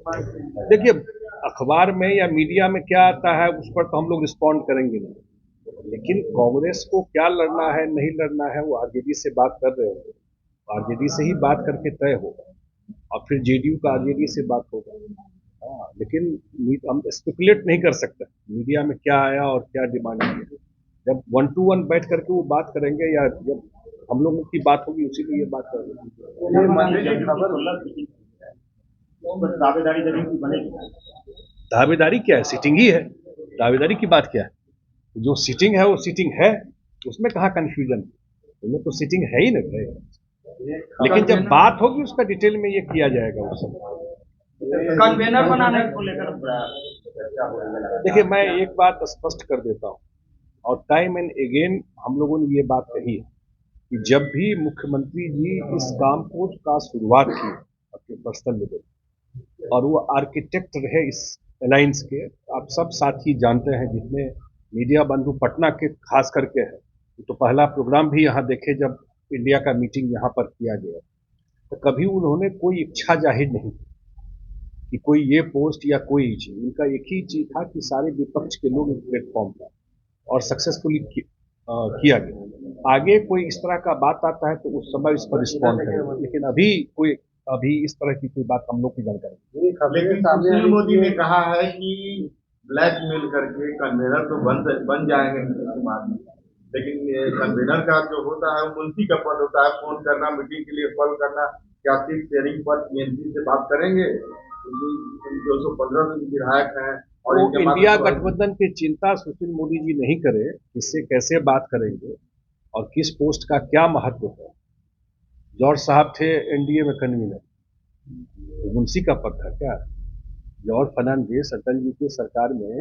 देखिए, अखबार में या मीडिया में क्या आता है उस पर तो हम लोग रिस्पॉन्ड करेंगे नहीं, लेकिन कांग्रेस को क्या लड़ना है नहीं लड़ना है वो आरजेडी से बात कर रहे होंगे, आरजेडी से ही बात करके तय होगा और फिर जेडीयू का आरजेडी से बात होगा। हाँ, लेकिन हम स्पेकुलेट नहीं कर सकते मीडिया में क्या आया और क्या डिमांड है। जब 1 to 1 बैठ करके वो बात करेंगे या जब हम लोगों की बात होगी उसी में ये बात करेंगे। ये मंदिर की खबर दावेदारी जमीन की बनेगी। दावेदारी क्या है? सिटिंग ही है। दावेदारी की बात क्या है? जो सिटिंग है वो सिटिंग है, उसमें कहाँ कंफ्यूजन है? वो तो सिटिंग है ही ना भाई। लेकिन जब बात होगी उसका डिटेल में ये किया जाएगा उस समय। कन्वेनर बनाने को लेकर चर्चा हो रही है। देखिए, मैं एक बात स्पष्ट कर देता हूँ और टाइम एंड अगेन हम लोगों ने ये बात कही है कि जब भी मुख्यमंत्री जी इस काम को का शुरुआत की अपने पर्सनल लेवल और वो आर्किटेक्ट रहे इस अलायंस के, आप सब साथी जानते हैं, जितने मीडिया बंधु पटना के खास करके हैं, तो पहला प्रोग्राम भी यहाँ देखे जब इंडिया का मीटिंग यहाँ पर किया गया, तो कभी उन्होंने कोई इच्छा जाहिर नहीं की कि कोई ये पोस्ट या कोई चीज। उनका एक ही चीज था कि सारे विपक्ष के लोग इस प्लेटफॉर्म पर और सक्सेसफुली किया गया। आगे कोई इस तरह का बात आता है तो उस समय इस पर रिस्पॉन्ड करेंगे, लेकिन अभी इस तरह की कोई बात हम लोग की जानकारी। लेकिन सुशील मोदी ने कहा है कि ब्लैकमेल करके कन्वेनर तो बन जाएंगे नीतीश कुमार में, लेकिन कन्वेनर का जो होता है मुंशी का पद होता है, फोन करना, मीटिंग के लिए कॉल करना। क्या सीट शेयरिंग पर टीएमसी से बात करेंगे? 215 विधायक हैं और तो इंडिया गठबंधन की चिंता सुशील मोदी जी नहीं करे, इससे कैसे बात करेंगे और किस पोस्ट का क्या महत्व है। जॉर्ज साहब थे एनडीए में कन्वीनर, तो मुंशी का पद था क्या? जॉर्ज फर्नांडिस अटल जी की सरकार में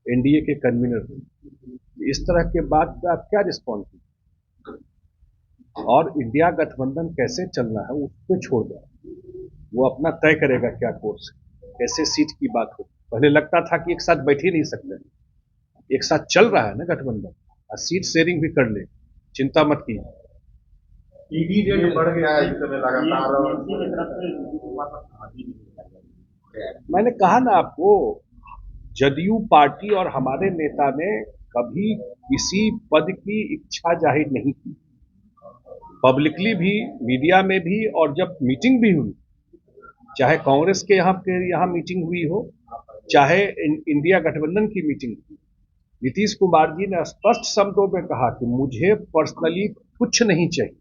एनडीए के कन्वीनर थे। इस तरह के बात का आप क्या रिस्पॉन्स कीजिए? और इंडिया गठबंधन कैसे चलना है उस पर छोड़ दें, वो अपना तय करेगा क्या कोर्स, कैसे सीट की बात हो। पहले लगता था कि एक साथ बैठ ही नहीं सकते, एक साथ चल रहा है ना गठबंधन, और सीट शेयरिंग भी कर ले, चिंता मत कीजिए। ईडी रेट बढ़ गया है इस समय लगातार। मैंने कहा ना आपको, जदयू पार्टी और हमारे नेता ने कभी किसी पद की इच्छा जाहिर नहीं की, पब्लिकली भी, मीडिया में भी, और जब मीटिंग भी हुई, चाहे कांग्रेस के यहाँ मीटिंग हुई हो, चाहे इंडिया गठबंधन की मीटिंग हुई, नीतीश कुमार जी ने स्पष्ट शब्दों में कहा कि मुझे पर्सनली कुछ नहीं चाहिए।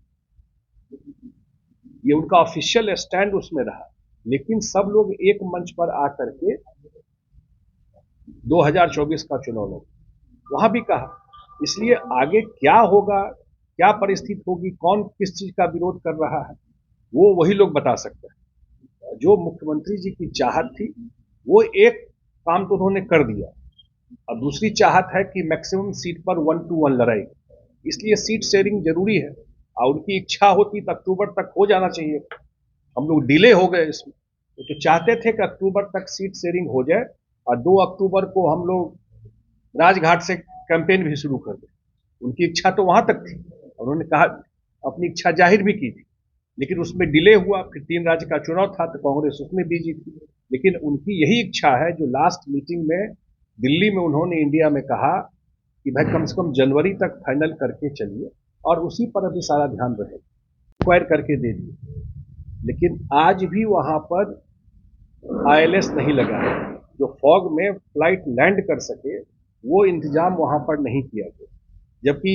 ये उनका ऑफिशियल स्टैंड उसमें रहा। लेकिन सब लोग एक मंच पर आकर के 2024 का चुनाव लड़े, वहां भी कहा। इसलिए आगे क्या होगा, क्या परिस्थिति होगी, कौन किस चीज का विरोध कर रहा है, वो वही लोग बता सकते हैं। जो मुख्यमंत्री जी की चाहत थी वो एक काम तो उन्होंने कर दिया, और दूसरी चाहत है कि मैक्सिमम सीट पर 1 to 1 लड़ाई, इसलिए सीट शेयरिंग जरूरी है। और उनकी इच्छा होती तो अक्टूबर तक हो जाना चाहिए, हम लोग डिले हो गए इसमें। तो चाहते थे कि अक्टूबर तक सीट शेयरिंग हो जाए और 2 अक्टूबर को हम लोग राजघाट से कैंपेन भी शुरू कर दें। उनकी इच्छा तो वहां तक थी, उन्होंने कहा, अपनी इच्छा जाहिर भी की थी, लेकिन उसमें डिले हुआ। फिर 3 राज्य का चुनाव था तो कांग्रेस उसमें बिजी थी। लेकिन उनकी यही इच्छा है जो लास्ट मीटिंग में दिल्ली में उन्होंने इंडिया में कहा कि भाई कम से कम जनवरी तक फाइनल करके चलिए, और उसी पर अभी सारा ध्यान रहे, एक्वायर करके दे दिए। लेकिन आज भी वहां पर आईएलएस नहीं लगा है, जो फॉग में फ्लाइट लैंड कर सके वो इंतजाम वहां पर नहीं किया गया। जबकि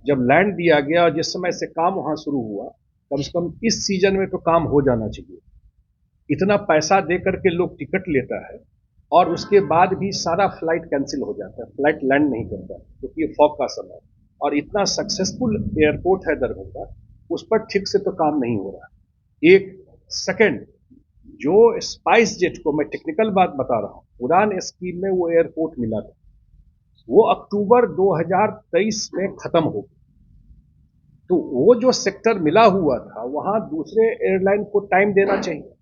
जब लैंड दिया गया और जिस समय से काम वहां शुरू हुआ, कम से कम इस सीजन में तो काम हो जाना चाहिए। इतना पैसा दे करके लोग टिकट लेता है और उसके बाद भी सारा फ्लाइट कैंसिल हो जाता है, फ्लाइट लैंड नहीं करता क्योंकि ये फॉग का समय, और इतना सक्सेसफुल एयरपोर्ट है दरभंगा, उस पर ठीक से तो काम नहीं हो रहा। एक सेकंड, जो स्पाइस जेट को, मैं टेक्निकल बात बता रहा हूँ, उड़ान स्कीम में वो एयरपोर्ट मिला था, वो अक्टूबर 2023 में खत्म हो गया। तो वो जो सेक्टर मिला हुआ था वहां दूसरे एयरलाइन को टाइम देना चाहिए,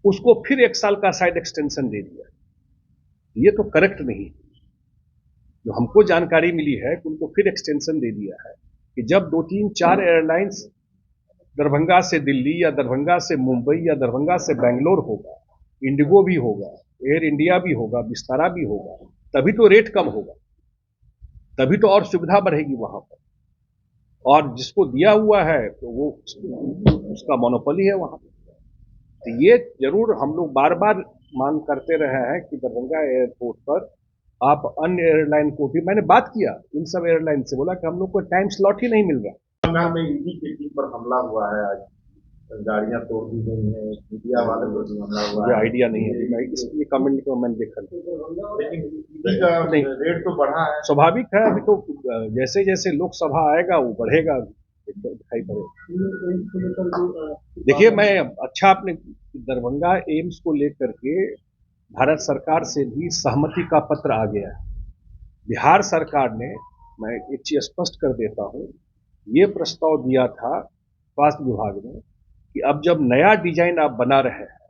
उसको फिर 1 साल का साइड एक्सटेंशन दे दिया। ये तो करेक्ट नहीं। जो हमको जानकारी मिली है कि उनको फिर एक्सटेंशन दे दिया है कि जब 2-3-4 एयरलाइंस दरभंगा से दिल्ली या दरभंगा से मुंबई या दरभंगा से बेंगलोर होगा इंडिगो भी होगा, एयर इंडिया भी होगा, विस्तारा भी होगा, तभी तो रेट कम होगा, तभी तो और सुविधा बढ़ेगी वहां पर। और जिसको दिया हुआ है तो वो उसका मोनोपोली है वहां पर। तो ये जरूर हम लोग बार बार मांग करते रहे हैं कि दरभंगा एयरपोर्ट पर आप अन्य एयरलाइन को भी, मैंने बात किया इन सब एयरलाइन से, बोला कि हम लोग को टाइम स्लॉट ही नहीं मिल रहा। बंगाल में ईडी के टीम पर हमला हुआ है आज, गाड़ियां तोड़ दी गई हैं, मीडिया वाले पर भी हमला हुआ मुझे है। आइडिया नहीं है, मैं इसलिए कमेंट को मैंने देखा नहीं। लेकिन ईडी का नहीं। रेट तो बढ़ा है। स्वाभाविक है, अभी तो जैसे जैसे लोकसभा आएगा वो बढ़ेगा, दिखाई पड़ेगा। देखिए, मैं अच्छा आपने दरभंगा एम्स को लेकर के भारत सरकार से भी सहमति का पत्र आ गया है। बिहार सरकार ने, मैं एक चीज स्पष्ट कर देता हूं, ये प्रस्ताव दिया था स्वास्थ्य विभाग ने कि अब जब नया डिजाइन आप बना रहे हैं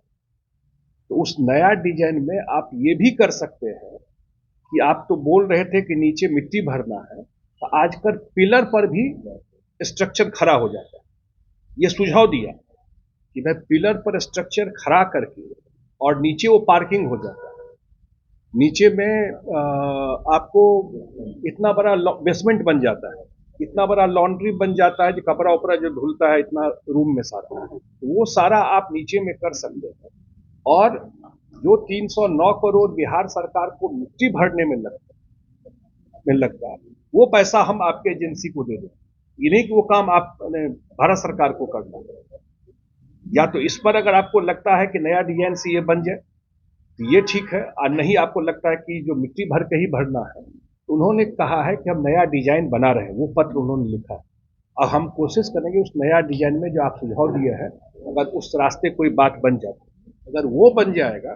तो उस नया डिजाइन में आप ये भी कर सकते हैं कि आप तो बोल रहे थे कि नीचे मिट्टी भरना है, तो आजकल पिलर पर भी स्ट्रक्चर खड़ा हो जाता है। ये सुझाव दिया कि भाई पिलर पर स्ट्रक्चर खड़ा करके और नीचे वो पार्किंग हो जाता है। नीचे में आपको इतना बड़ा बेसमेंट बन जाता है, इतना बड़ा लॉन्ड्री बन जाता है जो कपड़ा उपड़ा जो धुलता है इतना रूम में सारा, वो सारा आप नीचे में कर सकते हैं। और जो 309 करोड़ बिहार सरकार को मिट्टी भरने में लगता है वो पैसा हम आपके एजेंसी को दे दें। ये नहीं कि वो काम आप भारत सरकार को करना है। या तो इस पर अगर आपको लगता है कि नया डिजाइन से ये बन जाए तो ये ठीक है, और नहीं आपको लगता है कि जो मिट्टी भर के ही भरना है, तो उन्होंने कहा है कि हम नया डिजाइन बना रहे हैं, वो पत्र उन्होंने लिखा है। अब हम कोशिश करेंगे उस नया डिजाइन में जो आप सुझाव दिए हैं, अगर उस रास्ते कोई बात बन जाए, अगर वो बन जाएगा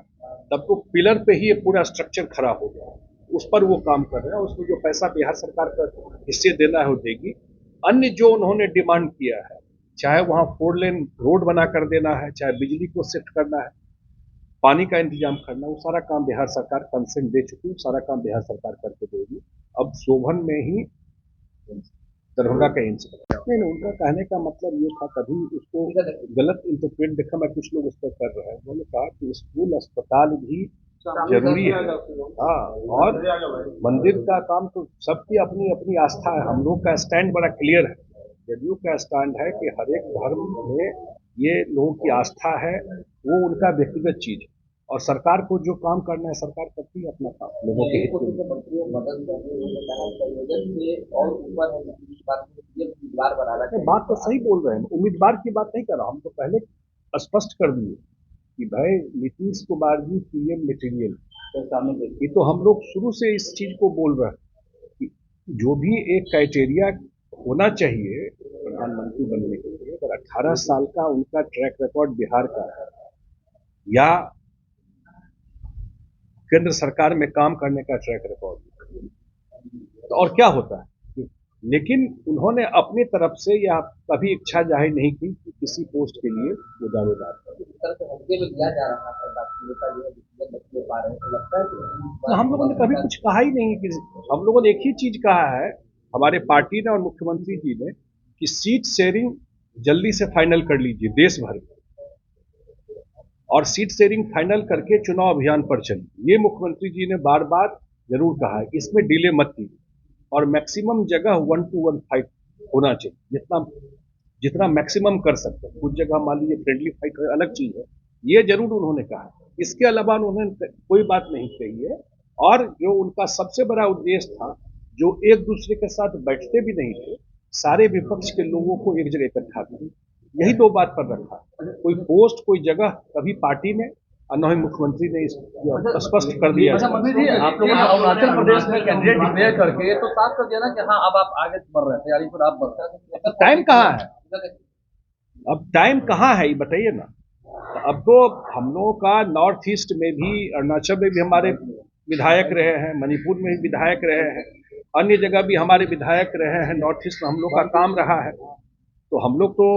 तब तो पिलर पे ही ये पूरा स्ट्रक्चर खड़ा हो जाएगा। उस पर वो काम कर रहे हैं, उसमें जो पैसा बिहार सरकार का हिस्से देना है वो देगी। अन्य जो उन्होंने डिमांड किया है, चाहे वहाँ 4 लेन रोड बना कर देना है, चाहे बिजली को शिफ्ट करना है, पानी का इंतजाम करना, वो सारा काम बिहार सरकार कंसेंट दे चुकी है, सारा काम बिहार सरकार करके देगी। अब शोभन में ही दरभंगा का एम्स नहीं, उनका कहने का मतलब ये था, कभी उसको गलत इंटरप्रेट देखा मैं, कुछ लोग उस पर कर रहे हैं। उन्होंने कहा कि स्कूल अस्पताल भी जरूरी है, हाँ, और मंदिर का काम तो सबकी अपनी अपनी आस्था है। हम लोग का स्टैंड बड़ा क्लियर है, जदयू का स्टैंड है कि हर एक धर्म में ये लोगों की आस्था है, वो उनका व्यक्तिगत चीज है, और सरकार को जो काम करना है सरकार करती है अपना काम लोगों के हित में। बात तो सही बोल रहे हैं, उम्मीदवार की बात नहीं कर रहा, हम तो पहले स्पष्ट कर दिए कि भाई नीतीश कुमार जी पीएम मटेरियल, ये तो हम लोग शुरू से इस चीज को बोल रहे हैं कि जो भी एक क्राइटेरिया होना चाहिए प्रधानमंत्री बनने के लिए, अगर 18 साल का उनका ट्रैक रिकॉर्ड बिहार का है या केंद्र सरकार में काम करने का ट्रैक रिकॉर्ड, तो और क्या होता है। लेकिन उन्होंने अपनी तरफ से या कभी इच्छा जाहिर नहीं की कि किसी पोस्ट के लिए वो दावेदार तो हम लोगों ने कभी कुछ कहा ही नहीं कि, हम लोगों ने एक ही चीज कहा है, हमारे पार्टी ने और मुख्यमंत्री जी ने, कि सीट शेयरिंग जल्दी से फाइनल कर लीजिए देश भर में, और सीट शेयरिंग फाइनल करके चुनाव अभियान पर चलिए। ये मुख्यमंत्री जी ने बार बार जरूर कहा है, इसमें डिले मत कीजिए, और मैक्सिमम जगह 1 to 1 फाइट होना चाहिए, जितना मैक्सिमम कर सकते हैं। कुछ जगह मान लीजिए फ्रेंडली फाइट अलग चीज है, ये जरूर उन्होंने कहा। इसके अलावा उन्होंने कोई बात नहीं कही है। और जो उनका सबसे बड़ा उद्देश्य था, जो एक दूसरे के साथ बैठते भी नहीं थे, सारे विपक्ष के लोगों को एक जगह इकट्ठा कर, यही 2 बात पर रखा। कोई पोस्ट कोई जगह कभी पार्टी ने और न ही मुख्यमंत्री ने स्पष्ट कर दिया। मंत्री जी, आप लोगों ने अरुणाचल प्रदेश में कैंडिडेट डिक्लेयर करके तो साफ कर दिया ना कि हाँ अब आप आगे बढ़ रहे हैं, तैयारी पर आप बढ़ते हैं। टाइम कहाँ है, अब टाइम कहाँ है ये बताइए ना। अब तो हम लोगों का नॉर्थ ईस्ट में भी, अरुणाचल में भी हमारे विधायक रहे हैं, मणिपुर में भी विधायक रहे हैं, अन्य जगह भी हमारे विधायक रहे हैं। नॉर्थ ईस्ट में हम लोग का काम रहा है, तो हम लोग तो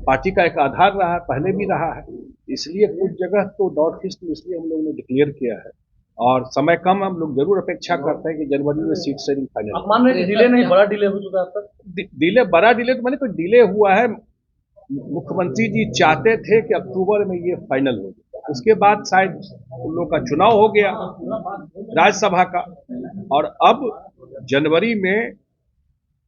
पार्टी का एक आधार रहा है, पहले भी रहा है। इसलिए कुछ जगह तो नॉर्थ ईस्ट में इसलिए हम लोगों ने डिक्लेयर किया है, और समय कम, हम लोग जरूर अपेक्षा करते हैं कि जनवरी में सीट शेयरिंग फाइनल। आप मान रहे हैं डिले नहीं, बड़ा डिले हो चुका है अब तक। डिले, बड़ा डिले तो मैंने कोई डिले हुआ है, मुख्यमंत्री जी चाहते थे कि अक्टूबर में ये फाइनल हो जाए, उसके बाद शायद उन लोग का चुनाव हो गया राज्यसभा का, और अब जनवरी में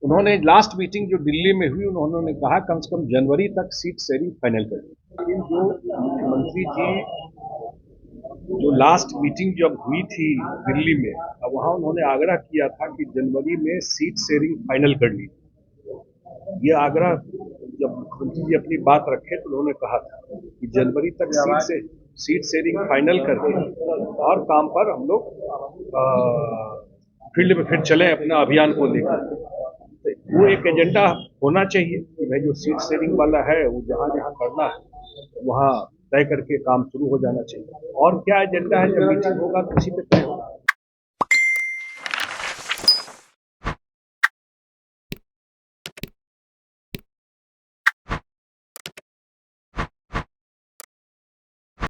उन्होंने लास्ट मीटिंग जो दिल्ली में हुई, उन्होंने कहा कम से कम जनवरी तक सीट शेयरिंग फाइनल कर दी। लेकिन जो मुख्यमंत्री जी जो लास्ट मीटिंग जब हुई थी दिल्ली में, अब वहाँ उन्होंने आग्रह किया था कि जनवरी में सीट शेयरिंग फाइनल कर ली। ये आग्रह जब मुख्यमंत्री जी अपनी बात रखे तो उन्होंने कहा था कि जनवरी तक सीट शेयरिंग फाइनल करके और काम पर हम लोग फील्ड में फिर चलें अपना अभियान को लेकर। तो वो एक एजेंडा होना चाहिए कि भाई जो सीट शेयरिंग वाला है वो जहाँ जहाँ करना है वहाँ तय करके काम शुरू हो जाना चाहिए। और क्या एजेंडा है, जब मीटिंग होगा तो उसी पे तय होगा।